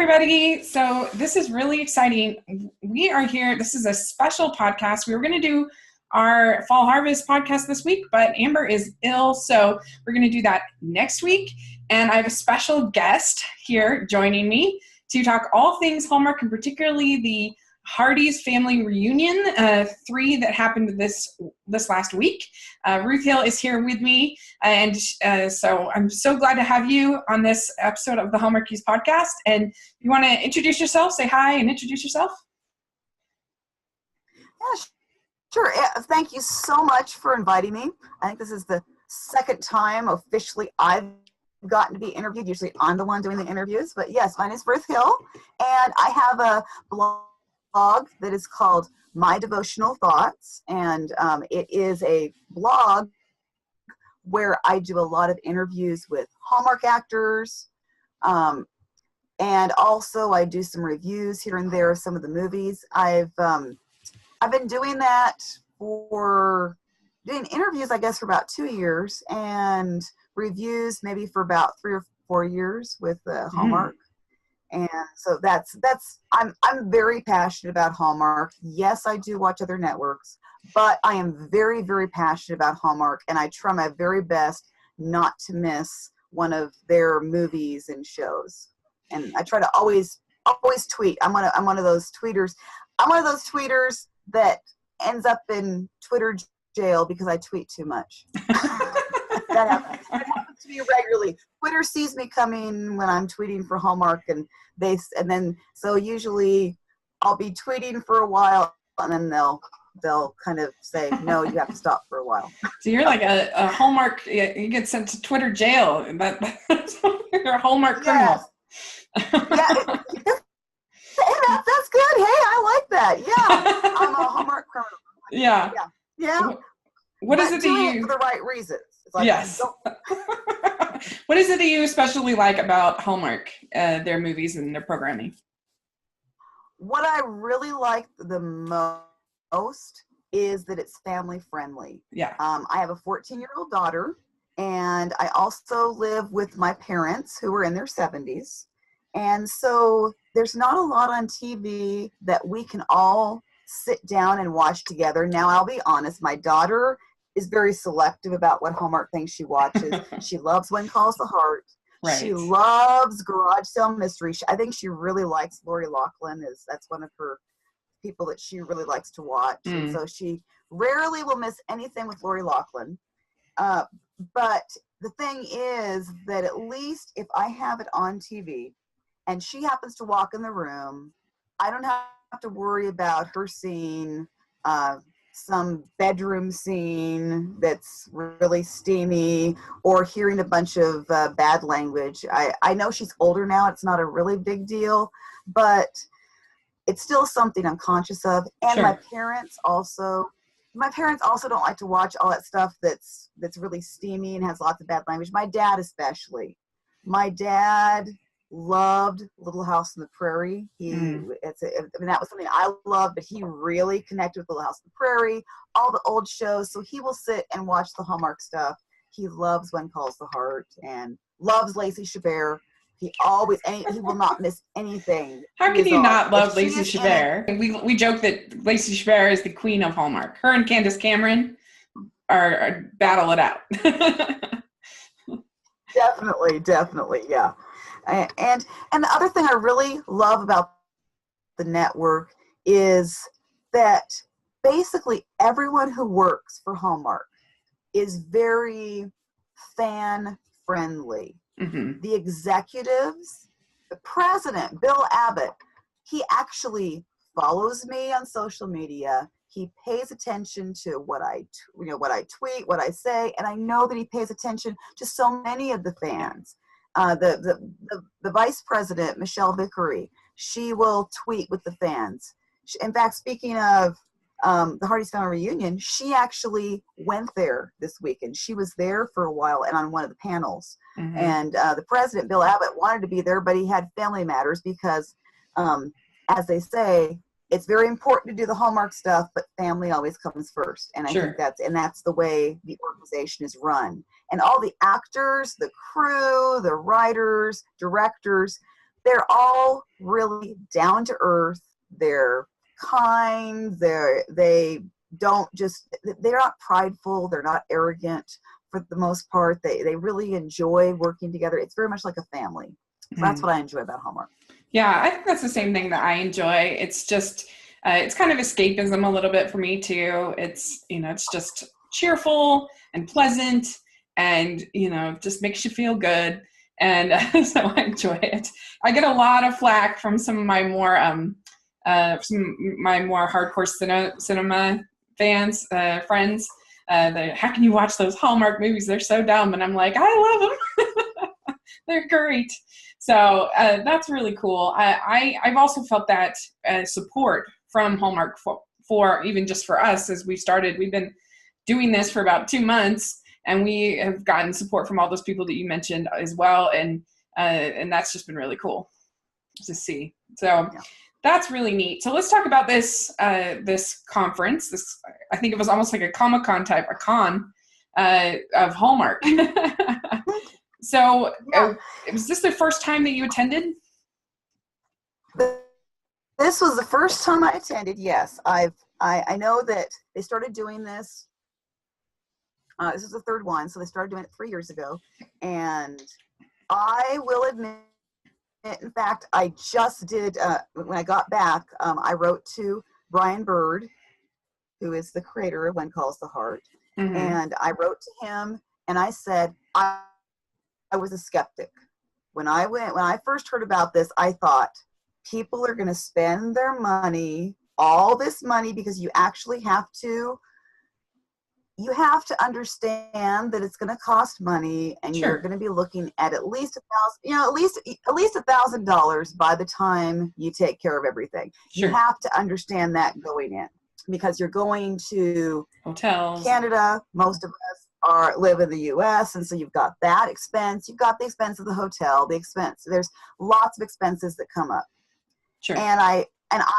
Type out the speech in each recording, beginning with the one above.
everybody. So this is really exciting. We are here. This is a special podcast. We were going to do our Fall Harvest podcast this week, but Amber is ill, so we're going to do that next week. And I have a special guest here joining me to talk all things Hallmark, and particularly the Hearties Family Reunion 3 that happened this last week. Ruth Hill is here with me, and so I'm so glad to have you on this episode of the Hallmarkies podcast. And you want to introduce yourself, say hi, and introduce yourself? Yeah, sure. Thank you so much for inviting me. I think this is the second time officially I've gotten to be interviewed. Usually I'm the one doing the interviews, but yes, my name is Ruth Hill, and I have a blog that is called My Devotional Thoughts, and it is a blog where I do a lot of interviews with Hallmark actors, and also I do some reviews here and there of some of the movies. I've been doing that for doing interviews, I guess, for about 2 years, and reviews maybe for about 3 or 4 years with Hallmark. And so I'm very passionate about Hallmark. Yes, I do watch other networks, but I am very, very passionate about Hallmark, and I try my very best not to miss one of their movies and shows. And I try to always tweet. I'm one of those tweeters. I'm one of those tweeters that ends up in Twitter jail because I tweet too much. That happens to me regularly. Twitter sees me coming when I'm tweeting for Hallmark, so usually I'll be tweeting for a while, and then they'll kind of say, no, you have to stop for a while. So you're like a Hallmark. You get sent to Twitter jail. You're a Hallmark criminal. Yeah. Hey, that's good. Hey, I like that. Yeah, I'm a Hallmark criminal. Yeah. What is it that you for the right reasons? Like, yes. What is it that you especially like about Hallmark, their movies and their programming? What I really like the most is that it's family friendly. Yeah. I have a 14-year-old daughter, and I also live with my parents who are in their 70s. And so there's not a lot on TV that we can all sit down and watch together. Now, I'll be honest, my daughter is very selective about what Hallmark things she watches. She loves When Calls the Heart. Right. She loves Garage Sale Mystery. I think she really likes Lori Loughlin. That's one of her people that she really likes to watch. And so she rarely will miss anything with Lori Loughlin. But the thing is that at least if I have it on TV and she happens to walk in the room, I don't have to worry about her seeing some bedroom scene that's really steamy or hearing a bunch of bad language. I know she's older now. It's not a really big deal, but it's still something I'm conscious of. And sure. my parents also don't like to watch all that stuff that's really steamy and has lots of bad language. My dad especially. My dad loved Little House on the Prairie. That was something I loved, but he really connected with Little House on the Prairie, all the old shows. So he will sit and watch the Hallmark stuff. He loves When Calls the Heart and loves Lacey Chabert. He will not miss anything. How can you not love Lacey Chabert? We joke that Lacey Chabert is the queen of Hallmark. Her and Candace Cameron are battle it out. Definitely, yeah. And the other thing I really love about the network is that basically everyone who works for Hallmark is very fan friendly. Mm-hmm. The executives, the president, Bill Abbott, he actually follows me on social media. He pays attention to what I tweet, what I say, and I know that he pays attention to so many of the fans. The vice president, Michelle Vickery, she will tweet with the fans. In fact, speaking of the Hearties Family Reunion, she actually went there this weekend. She was there for a while and on one of the panels. Mm-hmm. And the president, Bill Abbott, wanted to be there, but he had family matters because, as they say, it's very important to do the Hallmark stuff, but family always comes first. And I think that's the way the organization is run. And all the actors, the crew, the writers, directors, they're all really down to earth. They're kind. They don't just, they're not prideful. They're not arrogant for the most part. They really enjoy working together. It's very much like a family. So that's what I enjoy about Hallmark. Yeah, I think that's the same thing that I enjoy. It's just, it's kind of escapism a little bit for me too. It's, it's just cheerful and pleasant and, just makes you feel good. And so I enjoy it. I get a lot of flack from some of my more, hardcore cinema fans, friends. How can you watch those Hallmark movies? They're so dumb. And I'm like, I love them. They're great. So that's really cool. I've also felt that support from Hallmark for even just for us as we've been doing this for about 2 months, and we have gotten support from all those people that you mentioned as well. And that's just been really cool to see. So that's really neat. So let's talk about this conference. I think it was almost like a Comic-Con type, a con of Hallmark. So was this the first time that you attended? This was the first time I attended, yes. I know that they started doing this. This is the third one, so they started doing it 3 years ago. And I will admit, in fact, I just did, when I got back, I wrote to Brian Bird, who is the creator of When Calls the Heart. Mm-hmm. And I wrote to him and I said, I was a skeptic. When I first heard about this, I thought people are going to spend their money, all this money, because you actually have to understand that it's going to cost money, and you're going to be looking at least $1,000 by the time you take care of everything. Sure. You have to understand that going in, because you're going to hotels, Canada. Most of us live in the U.S., and so you've got that expense. You've got the expense of the hotel, the expense. There's lots of expenses that come up. Sure. And I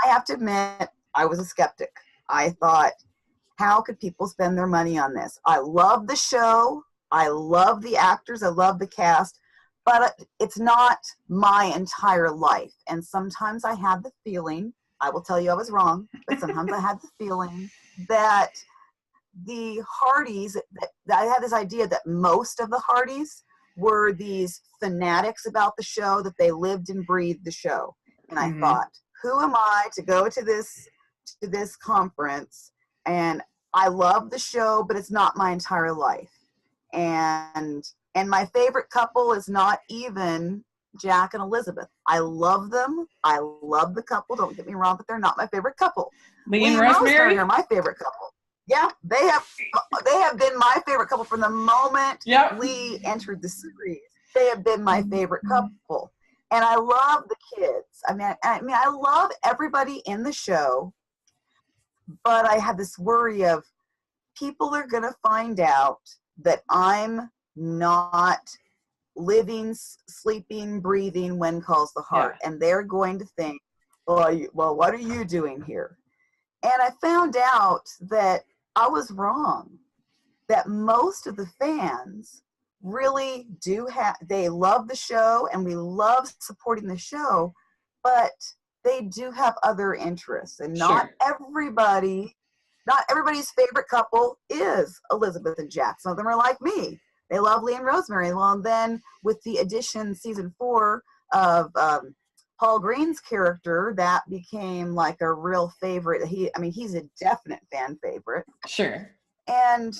have to admit, I was a skeptic. I thought, how could people spend their money on this? I love the show. I love the actors. I love the cast. But it's not my entire life. And sometimes I had the feeling, I will tell you I was wrong, but sometimes I had the feeling that the Hearties, I had this idea that most of the Hearties were these fanatics about the show, that they lived and breathed the show. And I thought, who am I to go to this conference? And I love the show, but it's not my entire life. And my favorite couple is not even Jack and Elizabeth. I love them. I love the couple. Don't get me wrong, but they're not my favorite couple. Lee and Rosemary are my favorite couple. Yeah, they have been my favorite couple from the moment Lee entered the series. They have been my favorite couple. And I love the kids. I mean, I love everybody in the show, but I have this worry of people are going to find out that I'm not living, sleeping, breathing When Calls the Heart. And they're going to think, well, what are you doing here? And I found out that I was wrong, that most of the fans really they love the show, and we love supporting the show, but they do have other interests, and not everybody's favorite couple is Elizabeth and Jack. Some of them are like me. They love Lee and Rosemary. Well, and then with the addition, season 4 of Paul Green's character, that became like a real favorite. He's a definite fan favorite. Sure. And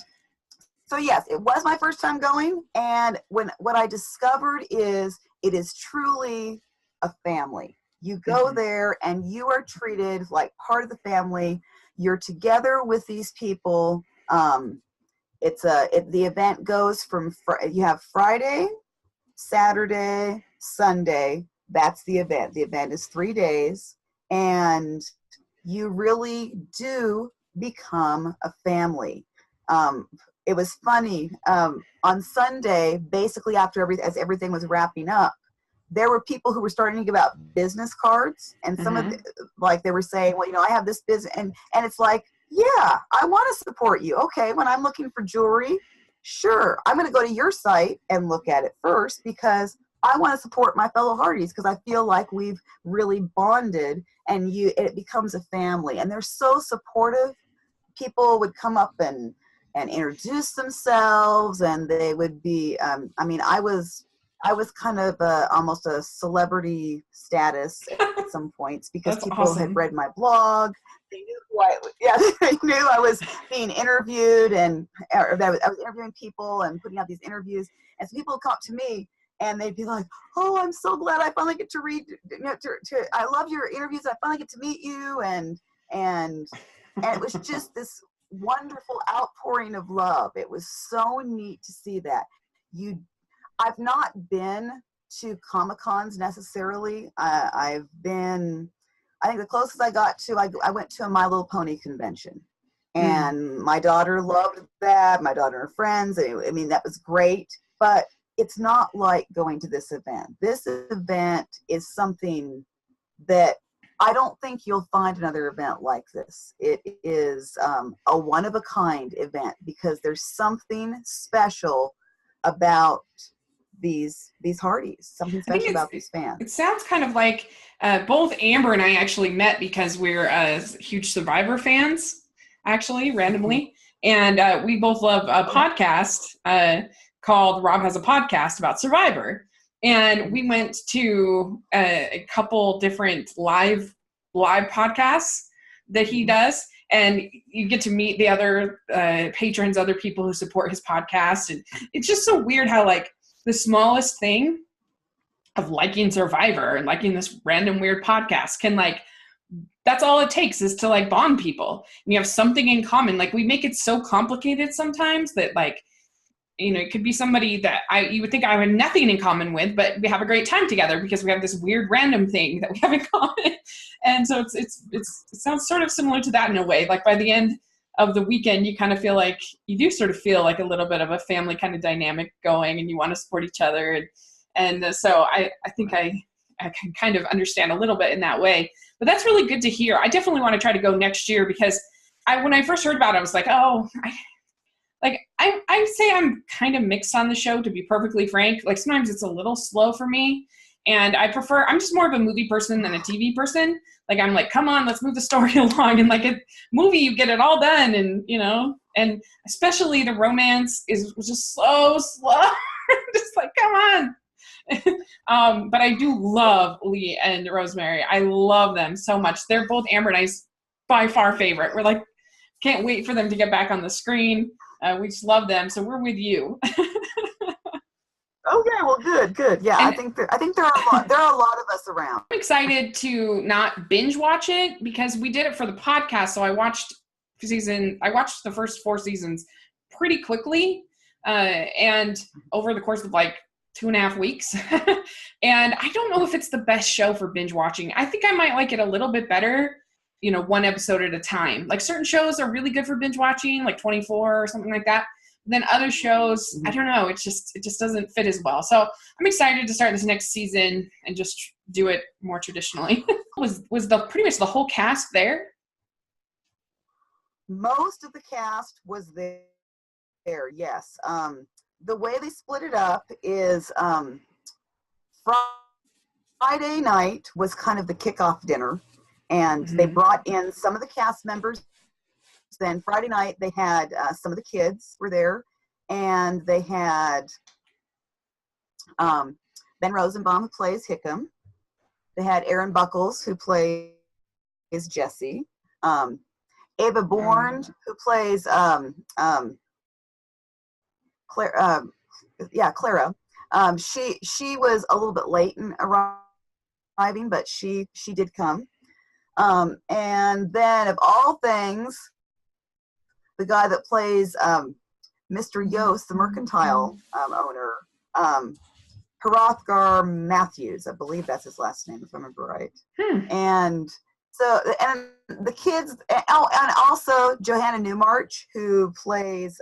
so yes, it was my first time going, and what I discovered is it is truly a family. You go there and you are treated like part of the family. You're together with these people. The event goes from, you have Friday, Saturday, Sunday. That's the event. The event is 3 days, and you really do become a family. It was funny. On Sunday, basically as everything was wrapping up, there were people who were starting to give out business cards, and some of they were saying, well, I have this business, and it's like, yeah, I want to support you. Okay, when I'm looking for jewelry, sure, I'm going to go to your site and look at it first, because I want to support my fellow Hearties because I feel like we've really bonded, and it becomes a family, and they're so supportive. People would come up and introduce themselves, and they would be, I mean, I was kind of almost a celebrity status at some points because That's people awesome. had read my blog. They knew they knew I was being interviewed, or that I was interviewing people and putting out these interviews. And so people would come up to me and they'd be like, "Oh, I'm so glad I finally get to read. I love your interviews. I finally get to meet you." And it was just this wonderful outpouring of love. It was so neat to see that. I've not been to Comic-Cons necessarily. I think the closest I got to, I went to a My Little Pony convention. And my daughter loved that. My daughter and her friends. I mean, that was great. But it's not like going to this event. This event is something that I don't think you'll find another event like this. It is a one-of-a-kind event because there's something special about these Hearties, something special about these fans. It sounds kind of like both Amber and I actually met because we're huge Survivor fans, actually, randomly. And we both love a podcast called Rob Has a Podcast about Survivor. And we went to a couple different live podcasts that he does. And you get to meet the other patrons, other people who support his podcast. And it's just so weird how, like, the smallest thing of liking Survivor and liking this random weird podcast can, like, that's all it takes is to, like, bond people. And you have something in common. Like, we make it so complicated sometimes that, like, you know, it could be somebody that you would think I have nothing in common with, but we have a great time together because we have this weird random thing that we have in common. And so it sounds sort of similar to that in a way. Like, by the end of the weekend, you kind of feel like you do sort of feel like a little bit of a family kind of dynamic going, and you want to support each other. And so I think I can kind of understand a little bit in that way. But that's really good to hear. I definitely want to try to go next year because when I first heard about it, I was like, oh, I say I'm kind of mixed on the show, to be perfectly frank. Like, sometimes it's a little slow for me, and I'm just more of a movie person than a TV person. Like, I'm like, come on, let's move the story along. And like a movie, you get it all done, and you know, and especially the romance was just so slow. Just like, come on. But I do love Lee and Rosemary. I love them so much. They're both Amber and I's by far favorite. We're like, can't wait for them to get back on the screen. We just love them, so we're with you. Okay, well, good. Yeah, and I think there are a lot of us around. I'm excited to not binge watch it because we did it for the podcast. So I watched the first 4 seasons pretty quickly, and over the course of like 2.5 weeks. And I don't know if it's the best show for binge watching. I think I might like it a little bit better, you know, one episode at a time. Like, certain shows are really good for binge watching, like 24 or something like that. Then other shows, I don't know, it just doesn't fit as well. So I'm excited to start this next season and just do it more traditionally. was pretty much the whole cast there? Most of the cast was there, yes. The way they split it up is Friday night was kind of the kickoff dinner, and they brought in some of the cast members. Then Friday night they had some of the kids were there, and they had Ben Rosenbaum, who plays Hickam. They had Aaron Buckles, who plays Jesse. Ava Bourne, who plays Clara. She was a little bit late in arriving, but she did come. And then, of all things, the guy that plays Mr. Yost, the mercantile owner, Hrothgar Matthews, I believe that's his last name, if I remember right. And so, and the kids, and also Johanna Newmarch, who plays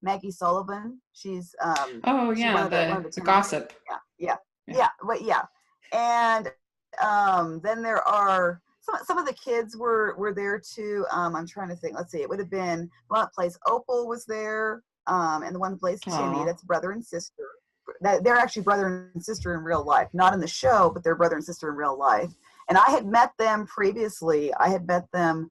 Maggie Sullivan. She's the gossip. Yeah. And then there are some of the kids were there too. I'm trying to think. Let's see. It would have been the one that plays Opal was there, and the one that plays Timmy. That's brother and sister. they're actually brother and sister in real life, not in the show, but they're brother and sister in real life. And I had met them previously. I had met them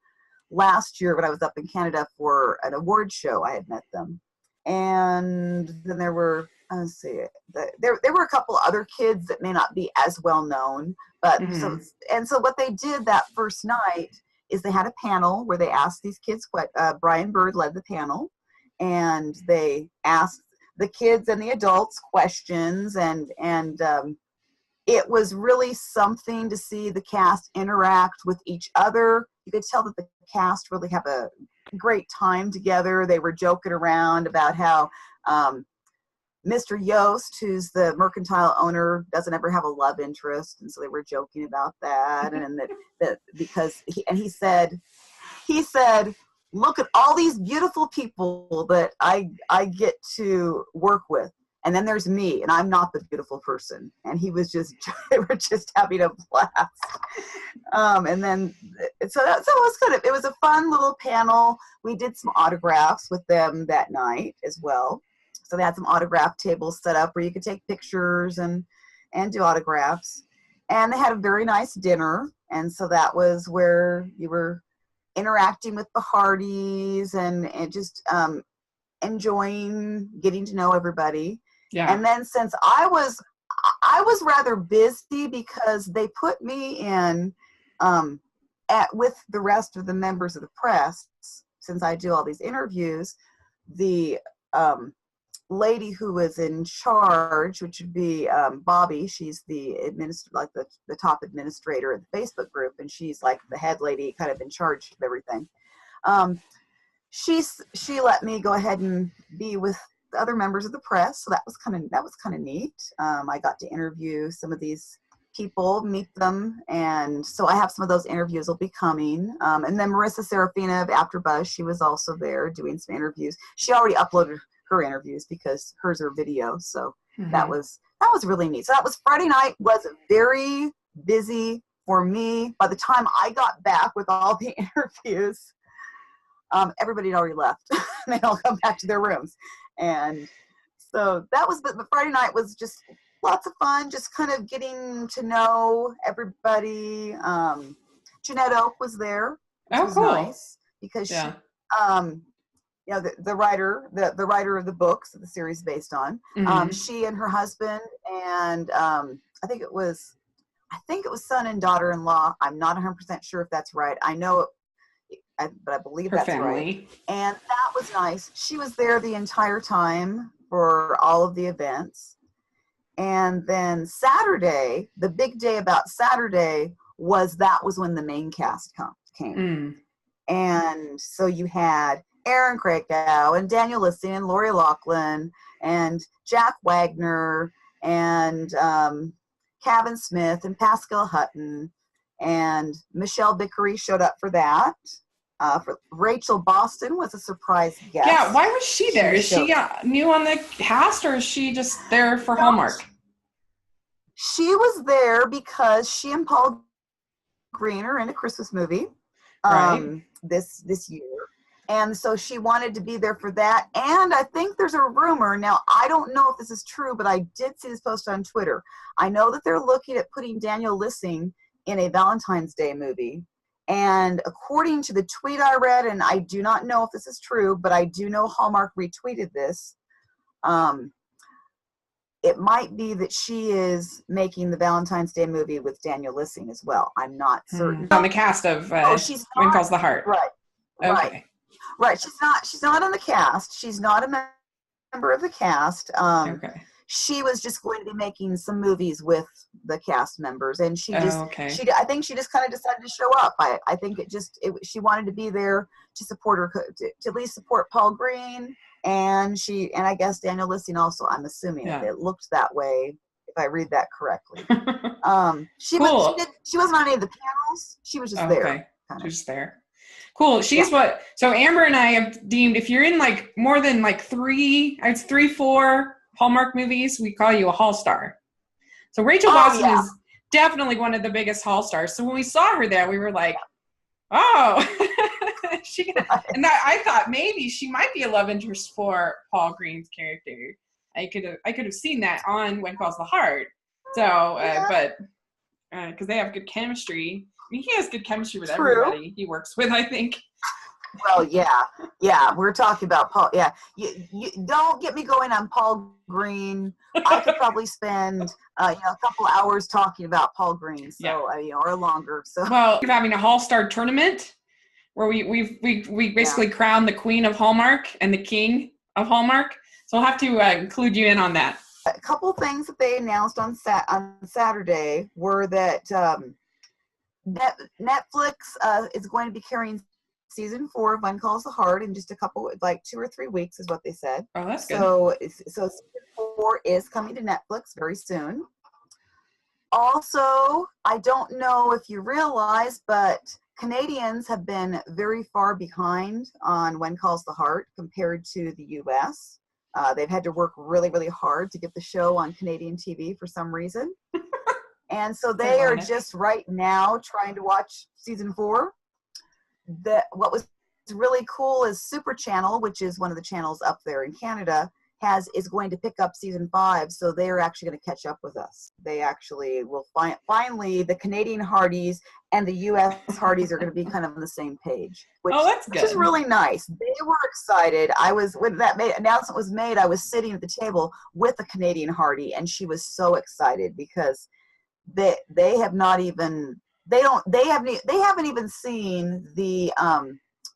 last year when I was up in Canada for an award show. I had met them. And then there were, let's see, there were a couple other kids that may not be as well known, but so what they did that first night is they had a panel where they asked these kids Brian Bird led the panel, and they asked the kids and the adults questions, and it was really something to see the cast interact with each other. You could tell that the cast really have a great time together. They were joking around about how Mr. Yost, who's the mercantile owner, doesn't ever have a love interest, and so they were joking about that. And that because he said, look at all these beautiful people that I get to work with, and then there's me, and I'm not the beautiful person. And he was they were just having a blast. And then so it was it was a fun little panel. We did some autographs with them that night as well. So they had some autograph tables set up where you could take pictures and do autographs. And they had a very nice dinner. And so that was where you were interacting with the Hearties and just enjoying getting to know everybody. Yeah. And then since I was rather busy because they put me in with the rest of the members of the press, since I do all these interviews, the lady who was in charge, which would be Bobby, she's the the top administrator of the Facebook group, and she's like the head lady, kind of in charge of everything. She let me go ahead and be with the other members of the press, so that was kind of neat. I got to interview some of these people, meet them, and so I have some of those interviews will be coming. And then Marissa Serafina of AfterBuzz, she was also there doing some interviews. She already uploaded her interviews because hers are video, so that was really neat. So that was Friday night. Was very busy for me. By the time I got back with all the interviews, everybody had already left. They all come back to their rooms, and so that was. But Friday night was just lots of fun, just kind of getting to know everybody. Jeanette Oak was there, which was cool. nice because she, the writer of the books that the series is based on. She and her husband and I think it was son and daughter-in-law. I'm not 100% sure if that's right. I know, but I believe her that's family. Right. And that was nice. She was there the entire time for all of the events. And then Saturday, the big day about Saturday was when the main cast came. And so you had Aaron Krakow and Daniel Lissing and Lori Loughlin and Jack Wagner and Kevin Smith and Pascal Hutton, and Michelle Vickery showed up for that. For Rachel Boston was a surprise guest. Yeah, why was she there? Is she new on the cast, or is she just there for Hallmark? She was there because she and Paul Green are in a Christmas movie this year. And so she wanted to be there for that. And I think there's a rumor. Now, I don't know if this is true, but I did see this post on Twitter. I know that they're looking at putting Daniel Lissing in a Valentine's Day movie. And according to the tweet I read, and I do not know if this is true, but I do know Hallmark retweeted this. It might be that she is making the Valentine's Day movie with Daniel Lissing as well. I'm not certain. On the cast of she's Wind Calls the Heart. Right. Okay. Right. She's not on the cast. She's not a member of the cast. Okay. She was just going to be making some movies with the cast members, and I think she just kind of decided to show up. I think she wanted to be there to support to at least support Paul Green, and I guess Daniel Lissing also. I'm assuming it looked that way, if I read that correctly. She wasn't on any of the panels. She was just there. Okay. She was just there. Cool. So Amber and I have deemed, if you're in like more than like 4 Hallmark movies, we call you a Hall star. So Rachel Boston is definitely one of the biggest Hall stars. So when we saw her there, we were like, oh, I thought maybe she might be a love interest for Paul Green's character. I could have seen that on When Calls the Heart. So, but because they have good chemistry. I mean, he has good chemistry with everybody he works with, I think. Well, yeah. We're talking about Paul. Yeah, you don't get me going on Paul Green. I could probably spend a couple hours talking about Paul Green, so or longer. So well, we're having a Hall-Star tournament where we basically crown the Queen of Hallmark and the King of Hallmark. So we'll have to include you in on that. A couple things that they announced on Saturday were that Netflix is going to be carrying season 4 of When Calls the Heart in just a couple, like 2 or 3 weeks is what they said. Oh, that's good. So season 4 is coming to Netflix very soon. Also, I don't know if you realize, but Canadians have been very far behind on When Calls the Heart compared to the U.S. They've had to work really, really hard to get the show on Canadian TV for some reason. And so they are just right now trying to watch season 4. What was really cool is Super Channel, which is one of the channels up there in Canada, is going to pick up season 5, so they're actually going to catch up with us. They actually will finally, the Canadian Hearties and the U.S. Hearties are going to be kind of on the same page, which is really nice. They were excited. When that announcement was made, I was sitting at the table with a Canadian Heartie, and she was so excited because they haven't even seen the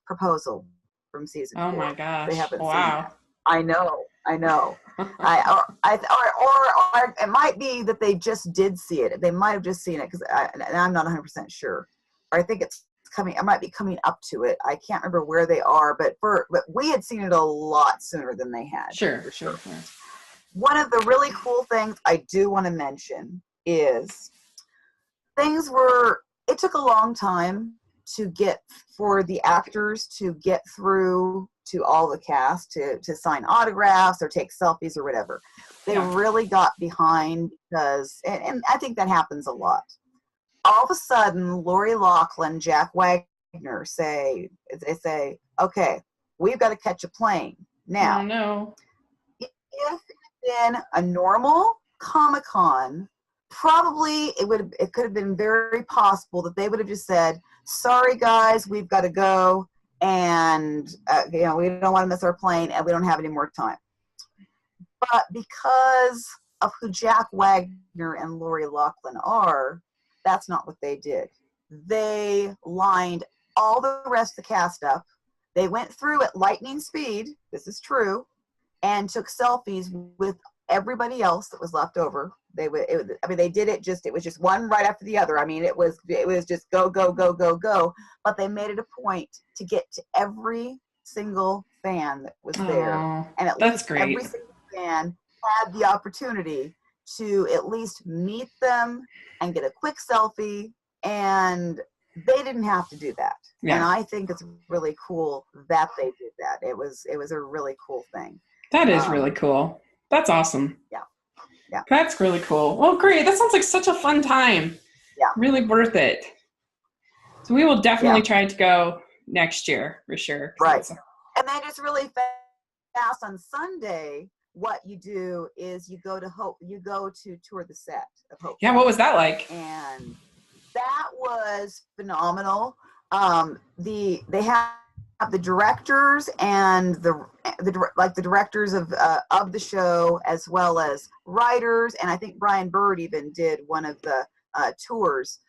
proposal from season 4. Oh my gosh! They haven't seen wow. it. I know. Or it might be that they just did see it. They might have just seen it because I'm not 100% sure. Or I think it's coming. It might be coming up to it. I can't remember where they are, but we had seen it a lot sooner than they had. Sure. One of the really cool things I do want to mention is it took a long time for the actors to get through to all the cast to sign autographs or take selfies or whatever. They really got behind because, and I think that happens a lot. All of a sudden, Lori Loughlin, Jack Wagner say, okay, we've got to catch a plane. Now, if it had been a normal Comic-Con, probably it could have been very possible that they would have just said, sorry guys, we've got to go, and we don't want to miss our plane and we don't have any more time. But because of who Jack Wagner and Lori Loughlin are, that's not what they did. They lined all the rest of the cast up. They went through at lightning speed, this is true, and took selfies with everybody else that was left over. They did it it was just one right after the other. I mean, it was just go, go, go, go, go. But they made it a point to get to every single fan that was there. And at least every single fan had the opportunity to at least meet them and get a quick selfie. And they didn't have to do that. Yeah. And I think it's really cool that they did that. It was a really cool thing. That is really cool. That's awesome. Yeah. That's really cool. Well, great. That sounds like such a fun time. Yeah. Really worth it. So we will definitely try to go next year for sure. Right. And then just really fast on Sunday, what you do is you go to tour the set of Hope. Yeah. What was that like? And that was phenomenal. They have the directors and the directors of the show, as well as writers, and I think Brian Bird even did one of the tours.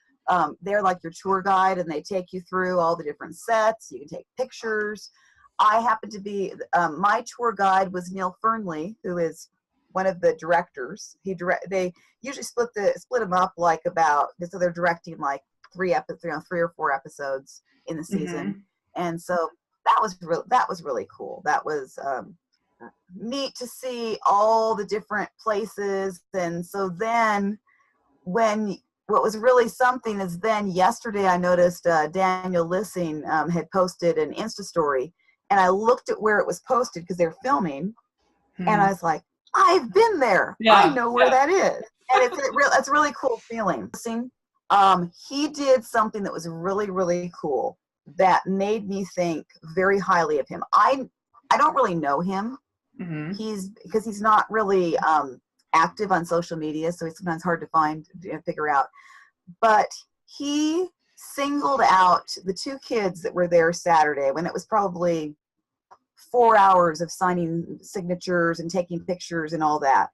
They're like your tour guide, and they take you through all the different sets. You can take pictures. I happen to be my tour guide was Neil Fernley, who is one of the directors. They usually split them up so they're directing like 3 or 4 episodes in the season, and so that was really cool. That was neat to see all the different places. And so then what was really something is then yesterday I noticed Daniel Lissing had posted an Insta story, and I looked at where it was posted because they're filming, and I was like, I've been there. Yeah, I know where that is. And it's a really cool feeling. He did something that was really, really cool that made me think very highly of him. I don't really know him, Mm-hmm. Because he's not really active on social media, so it's sometimes hard to find, figure out. But he singled out the 2 kids that were there Saturday when it was probably 4 hours of signing signatures and taking pictures and all that.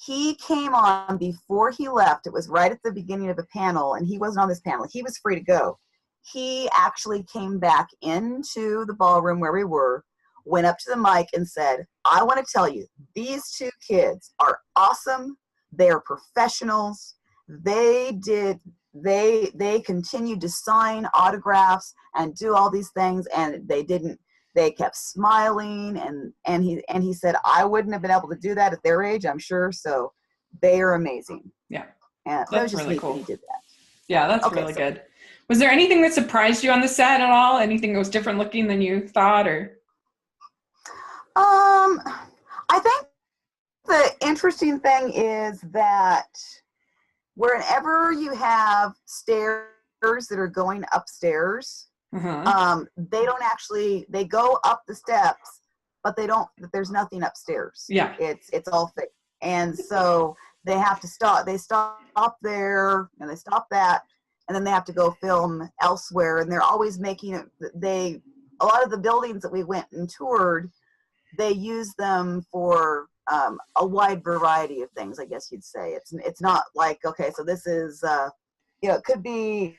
He came on before he left. It was right at the beginning of a panel, and he wasn't on this panel. He was free to go. He actually came back into the ballroom where we were, went up to the mic and said, I want to tell you, these 2 kids are awesome. They're professionals. They continued to sign autographs and do all these things, and they kept smiling, and he said, I wouldn't have been able to do that at their age, I'm sure. So they are amazing. Yeah. And that's that was just really neat cool. That he did that. Yeah, that's really good. Was there anything that surprised you on the set at all? Anything that was different looking than you thought, or? I think the interesting thing is that whenever you have stairs that are going upstairs, they go up the steps, but there's nothing upstairs. Yeah. It's all fake. And so they have to stop. They stop there and they stop that, and then they have to go film elsewhere. And they're always making it, a lot of the buildings that we went and toured, they use them for a wide variety of things, I guess you'd say. It's not like, okay, so this is, it could be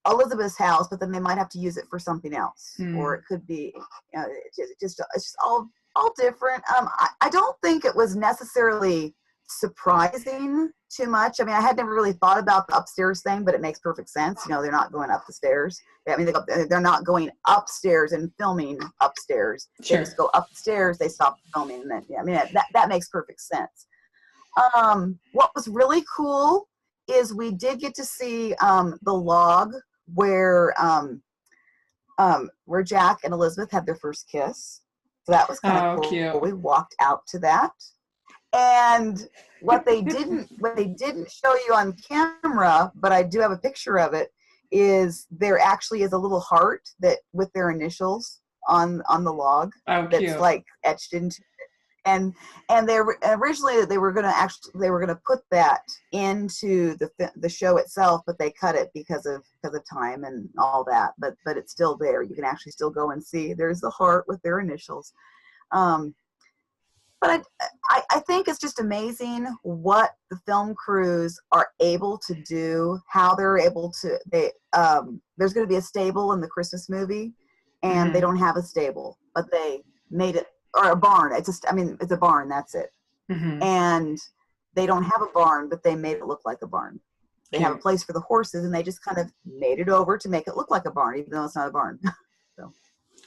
Elizabeth's house, but then they might have to use it for something else. Or it could be, it's just all different. I don't think it was necessarily surprising too much. I mean, I had never really thought about the upstairs thing, but it makes perfect sense. They're not going up the stairs. I mean, they're not going upstairs and filming upstairs. Sure. They just go up the stairs, they stop filming, and then, I mean, that makes perfect sense. What was really cool is we did get to see the log where Jack and Elizabeth had their first kiss. So that was kind of cool. Cute. We walked out to that. And what they didn't show you on camera, but I do have a picture of it, is there actually is a little heart that with their initials on the log that's like etched into it. And they originally they were gonna put that into the show itself, but they cut it because of time and all that. But it's still there. You can actually still go and see. There's the heart with their initials. But I think it's just amazing what the film crews are able to do, how they're able to, there's going to be a stable in the Christmas movie, and they don't have a stable, but they made it, or a barn. It's a barn, that's it. And they don't have a barn, but they made it look like a barn. They have a place for the horses, and they just kind of made it over to make it look like a barn, even though it's not a barn. So.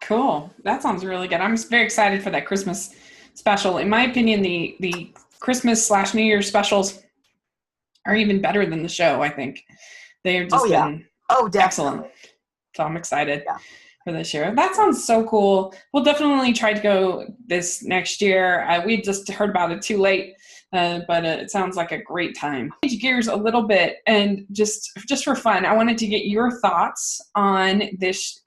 Cool. That sounds really good. I'm very excited for that Christmas special. In my opinion, the Christmas/New Year's specials are even better than the show. I think they've just been excellent. So I'm excited for this year. That sounds so cool. We'll definitely try to go this next year. We just heard about it too late, but it sounds like a great time. Change gears a little bit, and just for fun, I wanted to get your thoughts on this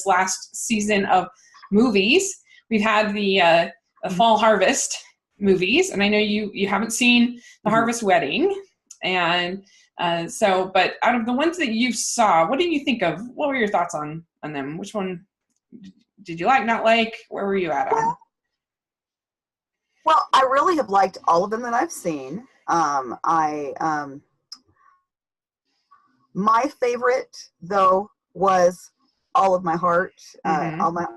last season of movies. We've had the Fall Harvest movies, and I know you haven't seen the Harvest Wedding, and but out of the ones that you saw, what do you think of? What were your thoughts on them? Which one did you like, not like? Where were you at on? Well, I really have liked all of them that I've seen. My favorite though was All of My Heart, All My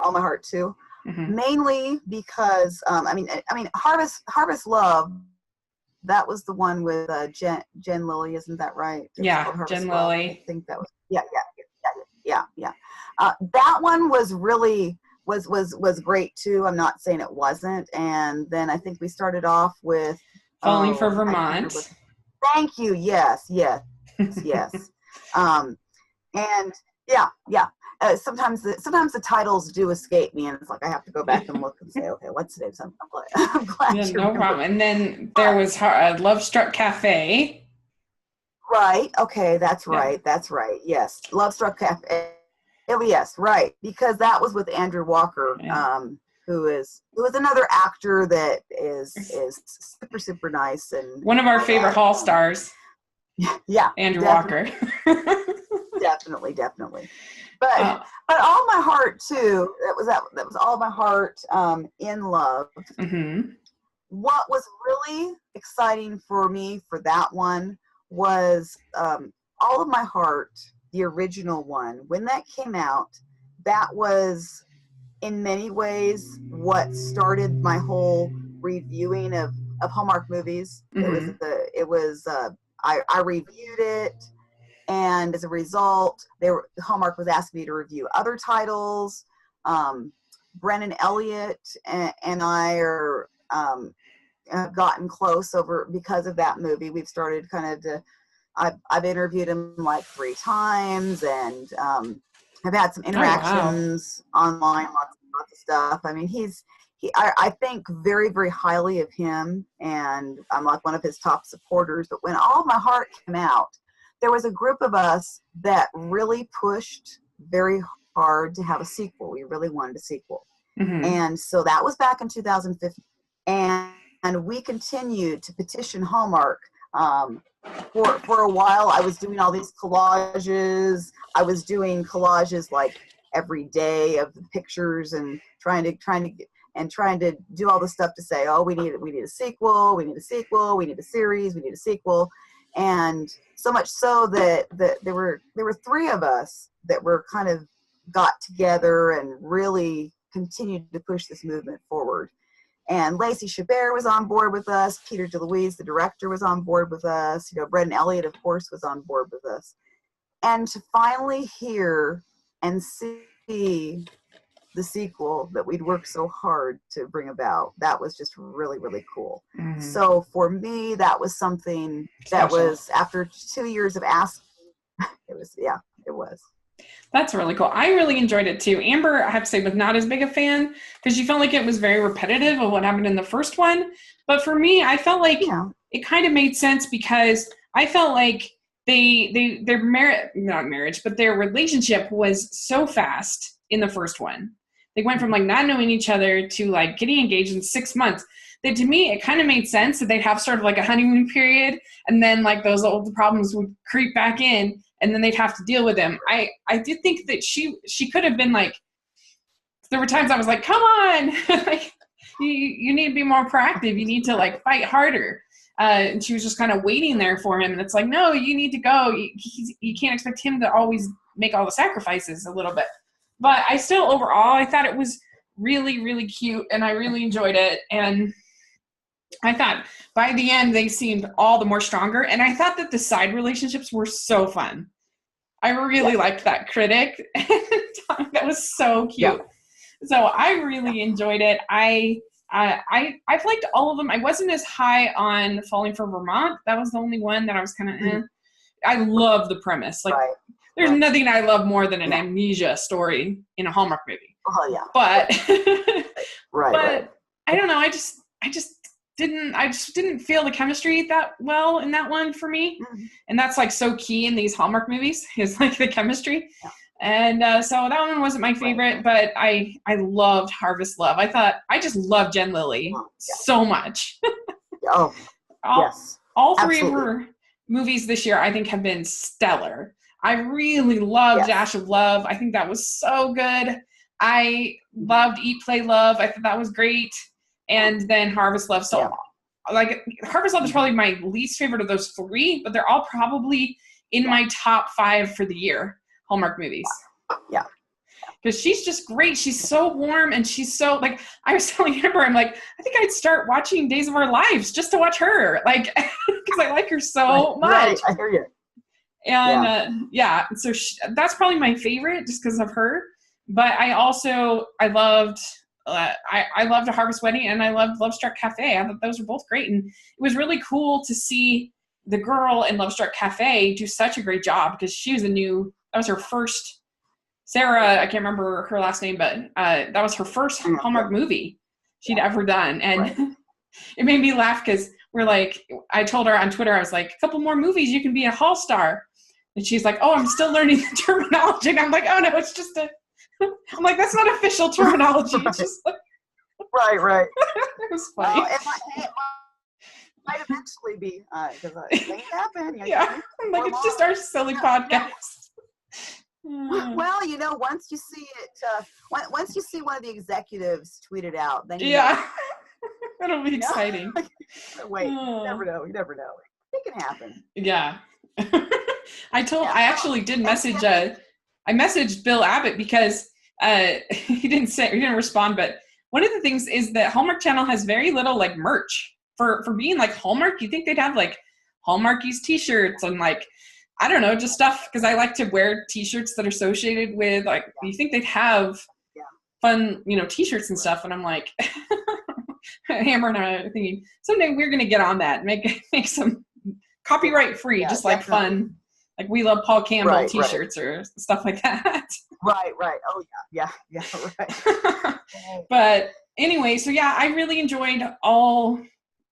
Heart too. Mainly because Harvest Love, that was the one with Jen Lilly, isn't that right? Yeah, Jen Lilly. I think that was yeah. That one was really was great too. I'm not saying it wasn't. And then I think we started off with Falling for Vermont. Thank you. Yes. And yeah. Sometimes the titles do escape me, and it's like I have to go back and look and say, okay, what's today's? I'm glad. Yeah, no problem. And then there was Love Struck Cafe. Right. Okay, that's right. That's right. Yes, Love Struck Cafe. Oh, yes, right. Because that was with Andrew Walker. who is another actor that is super, super nice, and one of our favorite Hall stars. Yeah, Andrew definitely. Walker. definitely. But all my heart too. That was all my heart. In Love. Mm-hmm. What was really exciting for me for that one was All of My Heart, the original one. When that came out, that was in many ways what started my whole reviewing of Hallmark movies. Mm-hmm. I reviewed it, and as a result, Hallmark was asking me to review other titles. Brennan Elliott and I are have gotten close because of that movie. We've started I've interviewed him like 3 times, and I've had some interactions online, lots of stuff. I mean, I think very, very highly of him, and I'm like one of his top supporters. But when All of My Heart came out, there was a group of us that really pushed very hard to have a sequel. We really wanted a sequel. Mm-hmm. And so that was back in 2015. And we continued to petition Hallmark. For a while, I was doing all these collages. I was doing collages like every day of the pictures, and trying to do all the stuff to say, oh, we need a sequel, we need a sequel, we need a series, we need a sequel. And so much so that there were 3 of us that were kind of got together and really continued to push this movement forward. And Lacey Chabert was on board with us. Peter DeLuise, the director, was on board with us. Brendan Elliott, of course, was on board with us. And to finally hear and see the sequel that we'd worked so hard to bring about, that was just really, really cool. Mm-hmm. So for me, that was something that was, after 2 years of asking, it was. That's really cool. I really enjoyed it too. Amber, I have to say, was not as big a fan because she felt like it was very repetitive of what happened in the first one. But for me, I felt like it kind of made sense because I felt like their marriage, but their relationship was so fast in the first one. They went from like not knowing each other to like getting engaged in 6 months. That to me, it kind of made sense that they'd have sort of like a honeymoon period, and then like those old problems would creep back in, and then they'd have to deal with them. I did think that she could have been like, there were times I was like, come on, like, you need to be more proactive. You need to like fight harder. And she was just kind of waiting there for him. And it's like, no, you need to go. You can't expect him to always make all the sacrifices a little bit. But I still, overall, I thought it was really, really cute, and I really enjoyed it. And I thought by the end, they seemed all the more stronger. And I thought that the side relationships were so fun. I really liked that critic. That was so cute. Yeah. So I really enjoyed it. I've liked all of them. I wasn't as high on Falling for Vermont. That was the only one that I was kind of, I love the premise. Like, there's nothing I love more than an amnesia story in a Hallmark movie. Oh yeah. But I don't know. I just didn't feel the chemistry that well in that one for me. Mm-hmm. And that's like so key in these Hallmark movies, is like the chemistry. Yeah. And so that one wasn't my favorite, but I loved Harvest Love. I just loved Jen Lilly so much. All 3 of her movies this year, I think, have been stellar. I really loved Dash of Love. I think that was so good. I loved Eat, Play, Love. I thought that was great. And then Harvest Love. So like Harvest Love is probably my least favorite of those 3, but they're all probably in my top 5 for the year Hallmark movies. Yeah. Because she's just great. She's so warm, and she's so, like, I was telling Amber, I'm like, I think I'd start watching Days of Our Lives just to watch her. Like, because I like her so much. Right. I hear you. And so that's probably my favorite just because of her. But I loved A Harvest Wedding, and I loved Love Struck Cafe. I thought those were both great. And it was really cool to see the girl in Love Struck Cafe do such a great job, because she was that was her first, Sarah, I can't remember her last name, but that was her first Hallmark movie she'd ever done. And it made me laugh because I told her on Twitter, I was like, a couple more movies, you can be a Hall star. And she's like, oh, I'm still learning the terminology. And I'm like, oh no, it's just I'm like, that's not official terminology. It's just like, Right. It was funny. It might eventually be, because things happen. Yeah, like it's just our silly podcast. Well, once you see it, once you see one of the executives tweet it out, then That'll be exciting. Wait, you never know. It can happen. Yeah. I messaged Bill Abbott because he didn't respond, but one of the things is that Hallmark Channel has very little like merch for being like Hallmark. You think they'd have like Hallmarkies t-shirts and like, I don't know, just stuff, because I like to wear t-shirts that are associated with like, you think they'd have fun, t-shirts and stuff. And I'm like, Amber and I are thinking someday we're going to get on that and make some copyright free, just like fun, like We Love Paul Campbell t-shirts or stuff like that. Right. Oh yeah, right. But anyway, so yeah, I really enjoyed all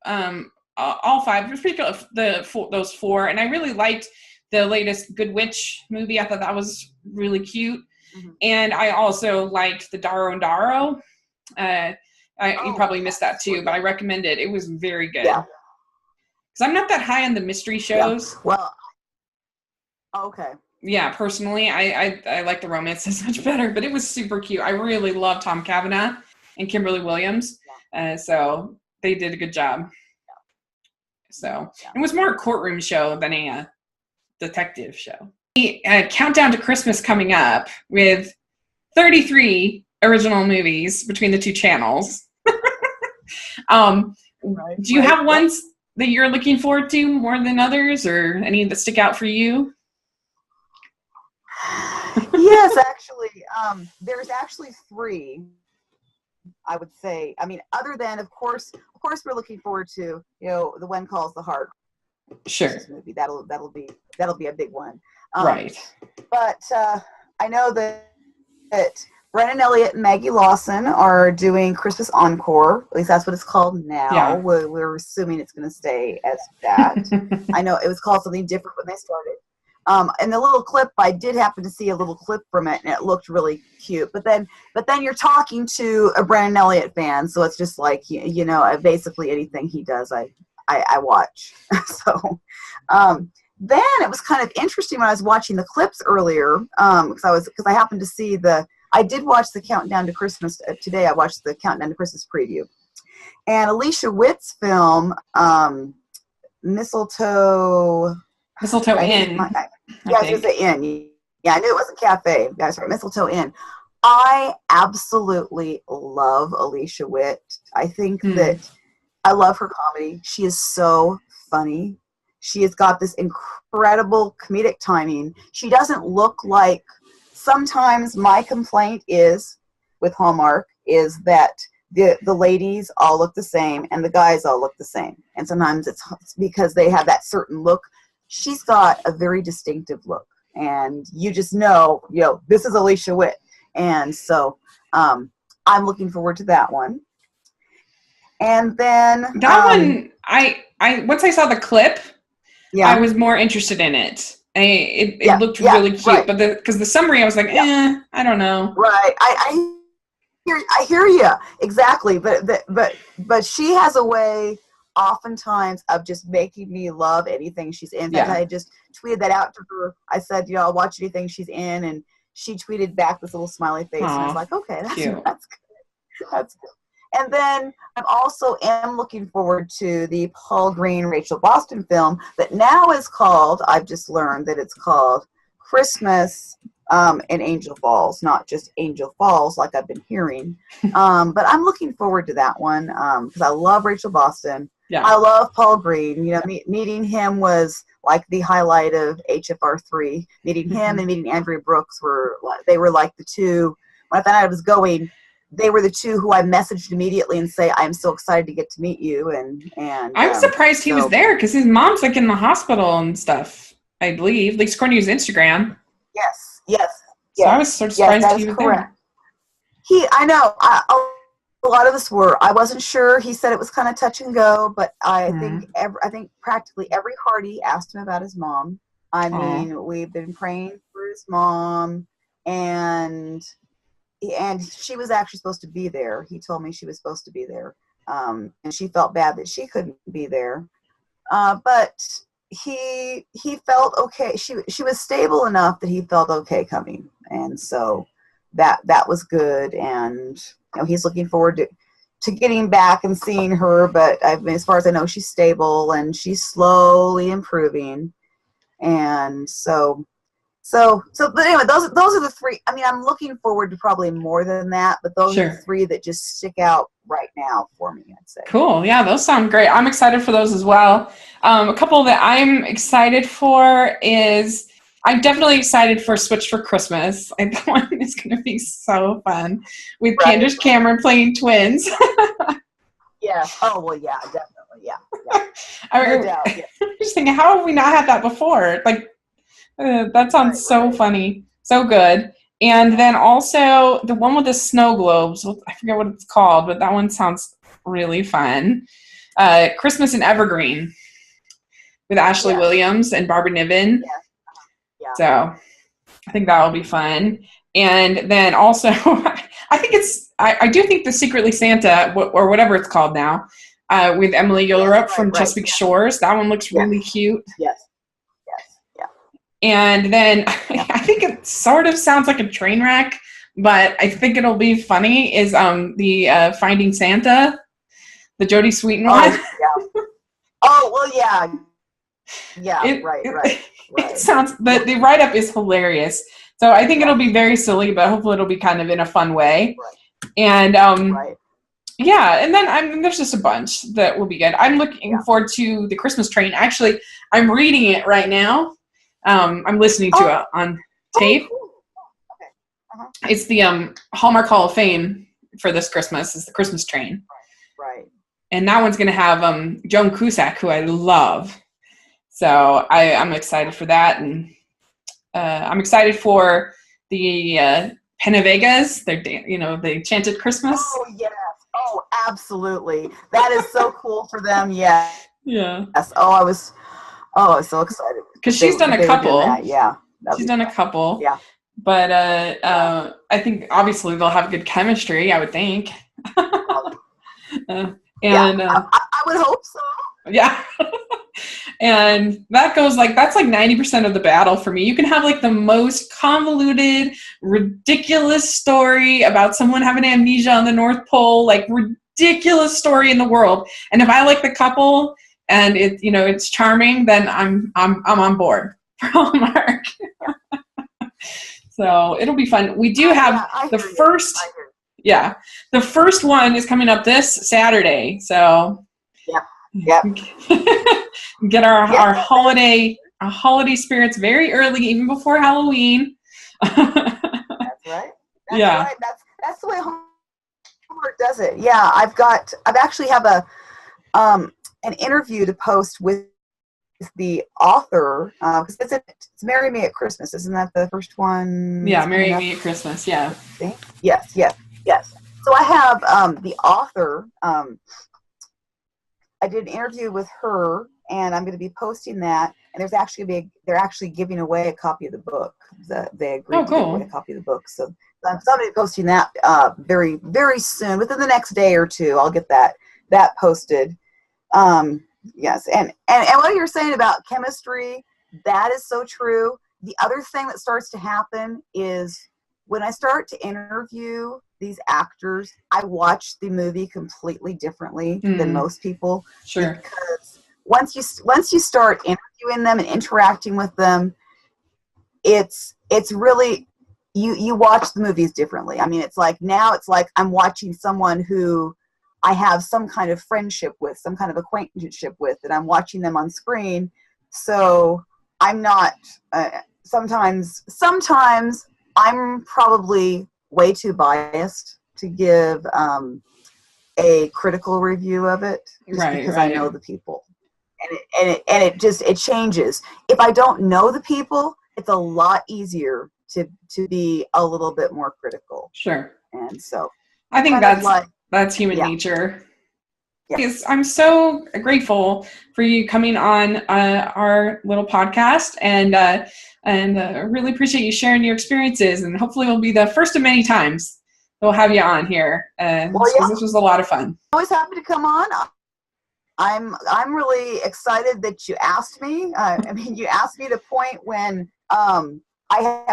five, particularly those four, and I really liked the latest Good Witch movie. I thought that was really cute. Mm-hmm. And I also liked the Daro and Daro. You probably missed that too, but I recommend it. It was very good. Yeah. Because I'm not that high on the mystery shows. Yeah. Well, okay. Yeah, personally, I like the romances much better, but it was super cute. I really love Tom Cavanaugh and Kimberly Williams. So they did a good job. So it was more a courtroom show than a detective show. Countdown to Christmas coming up with 33 original movies between the two channels. Do you have ones that you're looking forward to more than others, or any that stick out for you? Yes, actually, there's actually three, I would say. I mean, other than, of course, we're looking forward to, the one calls the Heart. Sure. Movie. That'll be a big one. Right. But I know that Brennan Elliott and Maggie Lawson are doing Christmas Encore. At least that's what it's called now. Yeah. We're assuming it's going to stay as that. I know it was called something different when they started. And the little clip, I did happen to see a little clip from it, and it looked really cute. But then you're talking to a Brennan Elliott fan, so it's just like, basically anything he does, I watch. So then it was kind of interesting when I was watching the clips earlier, because I happened to see I did watch the Countdown to Christmas today. I watched the Countdown to Christmas preview, and Alicia Witt's film, Mistletoe Inn. Yes, it's the Inn. Yeah, I knew it wasn't cafe. Yeah, sorry, Mistletoe Inn. I absolutely love Alicia Witt. I think that I love her comedy. She is so funny. She has got this incredible comedic timing. She doesn't look like, sometimes my complaint is with Hallmark is that the ladies all look the same and the guys all look the same. And sometimes it's because they have that certain look. She's got a very distinctive look, and you just know, this is Alicia Witt. And so I'm looking forward to that one. And then that one, I once I saw the clip, I was more interested in it. It looked really cute, right. But because the summary, I was like, I don't know. Right, I hear you exactly, but she has a way, oftentimes, of just making me love anything she's in. Yeah. I just tweeted that out to her. I said, I'll watch anything she's in, and she tweeted back this little smiley face, and I was like, okay, that's good. That's good. And then I also am looking forward to the Paul Green, Rachel Boston film that now is called, I've just learned that it's called Christmas in Angel Falls, not just Angel Falls like I've been hearing. But I'm looking forward to that one because I love Rachel Boston. Yeah. I love Paul Green. Meeting him was like the highlight of HFR3. Meeting him and meeting Andrea Brooks were like the two. When I found out I was going, they were the two who I messaged immediately and say, I'm so excited to get to meet you. And I'm surprised he was there because his mom's like in the hospital and stuff, I believe. At least according to his Instagram. Yes. So I was sort of surprised he was correct. There. I know. A lot of us were. I wasn't sure. He said it was kind of touch and go, but I think practically every Heartie asked him about his mom. I mean, we've been praying for his mom, and and she was actually supposed to be there. He told me she was supposed to be there, and she felt bad that she couldn't be there. But he felt okay. She was stable enough that he felt okay coming, and so that was good. And he's looking forward to getting back and seeing her. But as far as I know, she's stable and she's slowly improving. And but anyway, those are the three. I mean, I'm looking forward to probably more than that, but those are the three that just stick out right now for me, I'd say. Cool. Yeah, those sound great. I'm excited for those as well. A couple that I'm excited for is, I'm definitely excited for Switch for Christmas. That one is going to be so fun with Candace Cameron playing twins. Yeah. Oh, well, yeah, definitely. Yeah. No doubt. Yeah. I'm just thinking, how have we not had that before? Like, that sounds so funny. So good. And then also the one with the snow globes. I forget what it's called, but that one sounds really fun. Christmas in Evergreen with Ashley Williams and Barbara Niven. Yeah. So I think that will be fun. And then also, I do think the Secretly Santa, or whatever it's called now, with Emily Gillerup from Chesapeake Shores. That one looks really cute. Yes. And then I think it sort of sounds like a train wreck, but I think it'll be funny, is the Finding Santa, the Jodie Sweetin one. Yeah. Oh, well, yeah. Yeah, right. It sounds, the write-up is hilarious. So I think it'll be very silly, but hopefully it'll be kind of in a fun way. Right. And yeah, and then there's just a bunch that will be good. I'm looking forward to The Christmas Train. Actually, I'm reading it right now. I'm listening to it on tape. Cool. Okay. Uh-huh. It's the Hallmark Hall of Fame for this Christmas. It's The Christmas Train. Right. And that one's going to have Joan Cusack, who I love. So I'm excited for that. And I'm excited for the Pennevegas, the Enchanted Christmas. Oh, yes. Oh, absolutely. That is so cool for them. Yeah. Yeah. Yes. I was so excited. Because she's done a couple. Yeah. She's done a couple. Yeah. But I think obviously they'll have good chemistry, I would think. I would hope so. Yeah. And that goes that's like 90% of the battle for me. You can have like the most convoluted, ridiculous story about someone having amnesia on the North Pole, like ridiculous story in the world. And if I like the couple and it's charming, then I'm on board for Hallmark. So it'll be fun. We do have the first. Yeah, the first one is coming up this Saturday. So yeah. Get our holiday spirits very early, even before Halloween. That's right. Right. That's the way Hallmark does it. Yeah, I've actually have an interview to post with the author, because it's Marry Me at Christmas. Isn't that the first one? Yeah, Marry Me at Christmas. Yeah. Yes. So I have the author. I did an interview with her, and I'm going to be posting that. And they're actually giving away a copy of the book. They agreed to give away a copy of the book. So I'm going to be posting that very, very soon, within the next day or two. I'll get that posted. Yes, and what you're saying about chemistry, that is so true. The other thing that starts to happen is when I start to interview these actors, I watch the movie completely differently than most people. Sure. Because once you start interviewing them and interacting with them, it's really you watch the movies differently. I mean, it's like I'm watching someone who I have some kind of friendship with, some kind of acquaintanceship with, and I'm watching them on screen. So I'm not, sometimes I'm probably way too biased to give a critical review of it, because I know the people. And it changes. If I don't know the people, it's a lot easier to be a little bit more critical. Sure. And so I think that's human nature. Yes. I'm so grateful for you coming on our little podcast, and really appreciate you sharing your experiences, and hopefully it'll be the first of many times we'll have you on here, Well, because this was a lot of fun. Always happy to come on. I'm really excited that you asked me. I mean, you asked me to point when I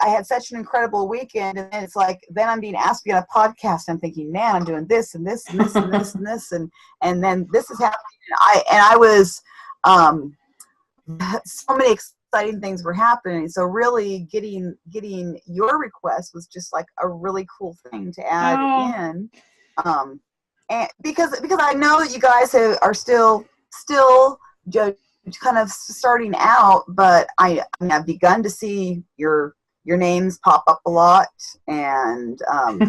had such an incredible weekend, and then it's like, then I'm being asked to be on a podcast. I'm thinking, man, I'm doing this and this and this and this and this, and then this is happening. I was so many exciting things were happening. So really getting your request was just like a really cool thing to add in. And because I know that you guys are still kind of starting out, but I've begun to see your names pop up a lot, and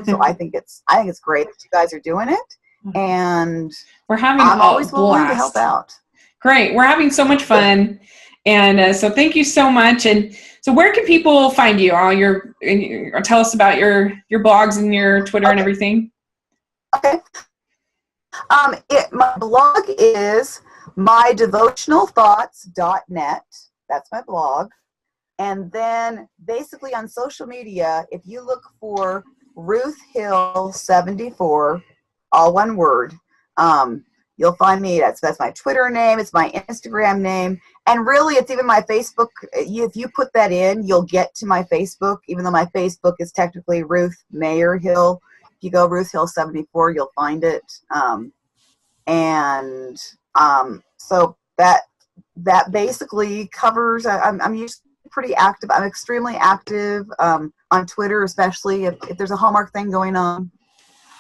so I think it's great that you guys are doing it, and I'm always willing to help out. Great, we're having so much fun, and so thank you so much. And so, where can people find you? Tell us about your blogs and your Twitter and everything. Okay. My blog is mydevotionalthoughts.net. That's my blog. And then basically on social media, if you look for Ruth Hill 74, all one word, you'll find me. That's my Twitter name. It's my Instagram name. And really, it's even my Facebook. If you put that in, you'll get to my Facebook, even though my Facebook is technically Ruth Mayer Hill. If you go Ruth Hill 74, you'll find it. So that basically covers. I'm usually pretty active. I'm extremely active on Twitter, especially if there's a Hallmark thing going on.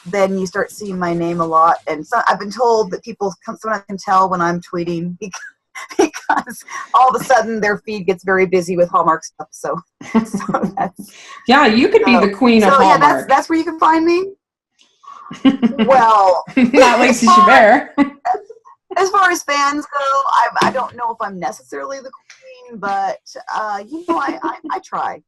Then you start seeing my name a lot, and so I've been told that sometimes can tell when I'm tweeting because all of a sudden their feed gets very busy with Hallmark stuff. So that's you could be the queen of Hallmark. Yeah, that's where you can find me. Well, not Lacey Chabert. As far as fans go, I don't know if I'm necessarily the queen, but I try.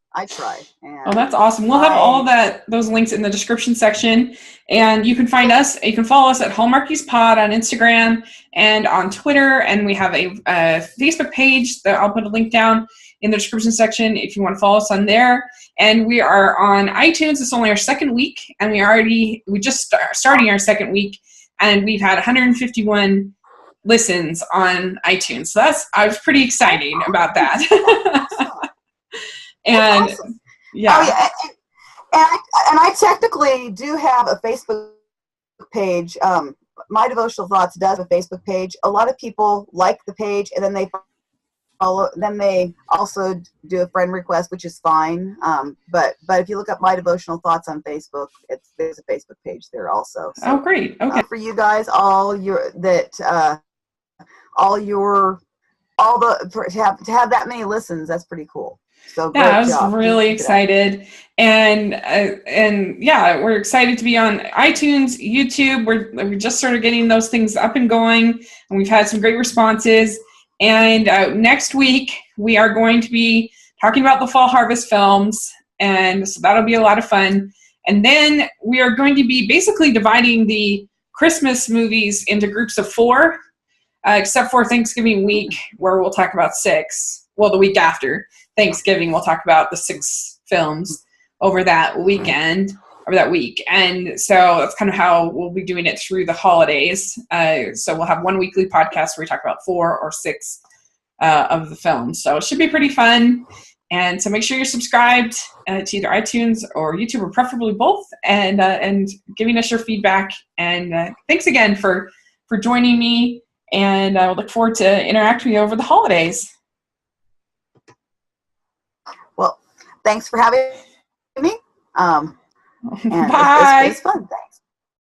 And that's awesome. We'll have all those links in the description section, and you can find us. You can follow us at Hallmarkies Pod on Instagram and on Twitter, and we have a Facebook page that I'll put a link down in the description section if you want to follow us on there. And we are on iTunes. It's only our second week, and we just starting our second week, and we've had 151 listens on iTunes. So I was pretty exciting about that. And awesome. And I technically do have a Facebook page. My Devotional Thoughts does a Facebook page. A lot of people like the page, and then they follow. Then they also do a friend request, which is fine. But if you look up My Devotional Thoughts on Facebook, there's a Facebook page there also. So, great. Okay. For you guys, to have that many listens, that's pretty cool. So I was really excited, and we're excited to be on iTunes, YouTube. We're just sort of getting those things up and going, and we've had some great responses. And next week we are going to be talking about the Fall Harvest films, and so that'll be a lot of fun. And then we are going to be basically dividing the Christmas movies into groups of 4. Except for Thanksgiving week, where we'll talk about 6. Well, the week after Thanksgiving, we'll talk about the 6 films over that weekend, or that week. And so that's kind of how we'll be doing it through the holidays. So we'll have one weekly podcast where we talk about 4 or 6 of the films. So it should be pretty fun. And so make sure you're subscribed to either iTunes or YouTube, or preferably both, and giving us your feedback. And thanks again for joining me. And I look forward to interacting with you over the holidays. Well, thanks for having me. And Bye. it's fun. Thanks.